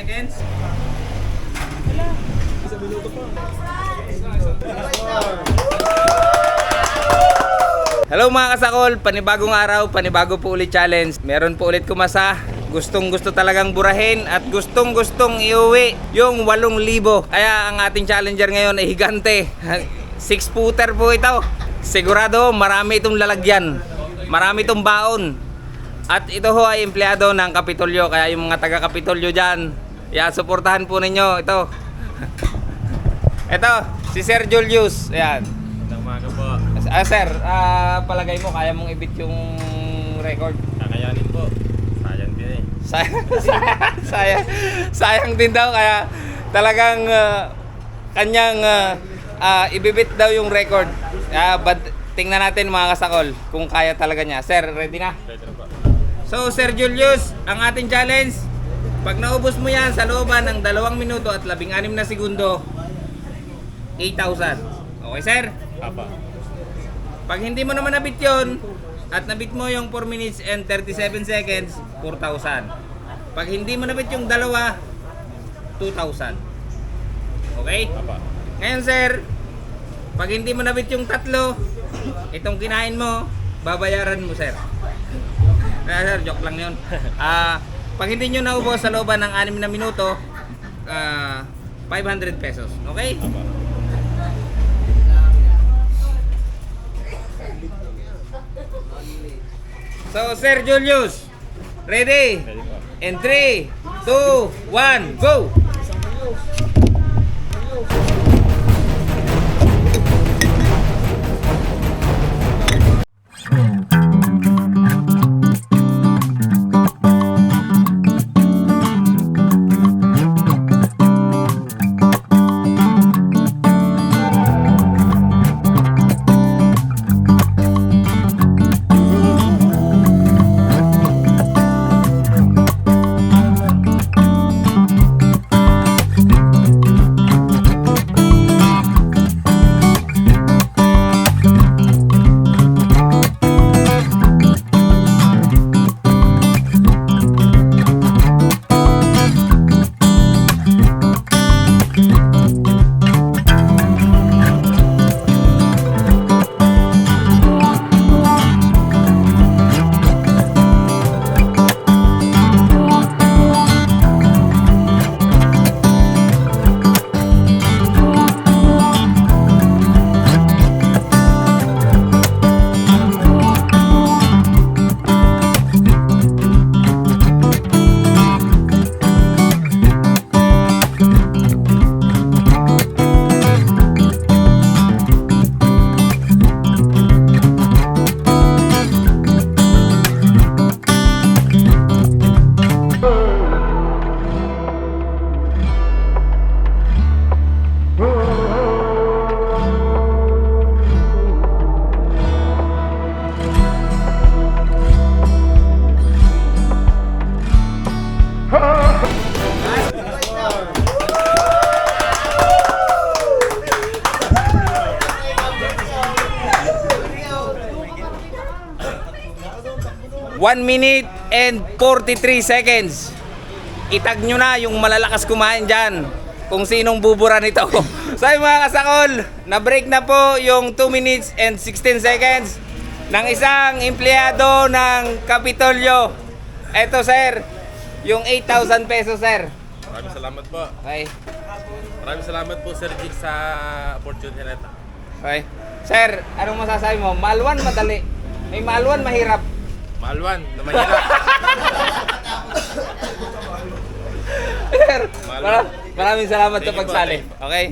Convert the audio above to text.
seconds. Hello mga kasakol, panibagong araw, panibago po ulit challenge. Meron po ulit kumasa. Gustong gusto talagang burahin at gustong iuwi yung 8,000. Kaya ang ating challenger ngayon ay higante. 6-footer po ito. Sigurado marami itong lalagyan. Marami itong baon. At ito ho ay empleyado ng Kapitolyo. Kaya yung mga taga Kapitolyo dyan, suportahan po ninyo ito. Ito, si Sir Julius. Ayan. Magandang umaga po. Sir, palagay mo kaya mong ibit yung record? Kakayanin po. Sayang din eh. Sayang din daw, kaya talagang kanyang ibibit daw yung record. Tingnan natin mga kasakol kung kaya talaga niya. Sir, ready na? Ready na po. So Sir Julius, ang ating challenge, pag naubos mo yan sa looban ng 2 minuto at 16 na segundo, 8,000. Okay sir? Apa. Pag hindi mo naman nabit yun, at nabit mo yung 4 minutes and 37 seconds, 4,000. Pag hindi mo nabit yung dalawa, 2,000. Okay? Apa. Ngayon sir, pag hindi mo nabit yung 3, itong kinain mo, babayaran mo sir. Sir, joke lang yun. Pag hindi nyo naubos sa looban ng 6 na minuto, 500 pesos. Okay? Apa. So, Sir Julius, ready? Ready po. In 3, 2, 1, go! One minute and 43 seconds. Itag nyo na yung malalakas kumain dyan kung sinong bubura nito. So mga kasakol, na-break na po yung 2 minutes and 16 seconds ng isang empleyado ng Kapitolyo. Eto sir, yung 8,000 pesos sir. Maraming salamat po. Okay. Maraming salamat po Sir Jig sa opportunity na ito. Okay. Sir, anong masasabi mo? Malwan madali. May malwan mahirap. Malwan, na mahirap. Sir, Malwan. maraming salamat sa Thank you po, pagsali. thank you. Okay?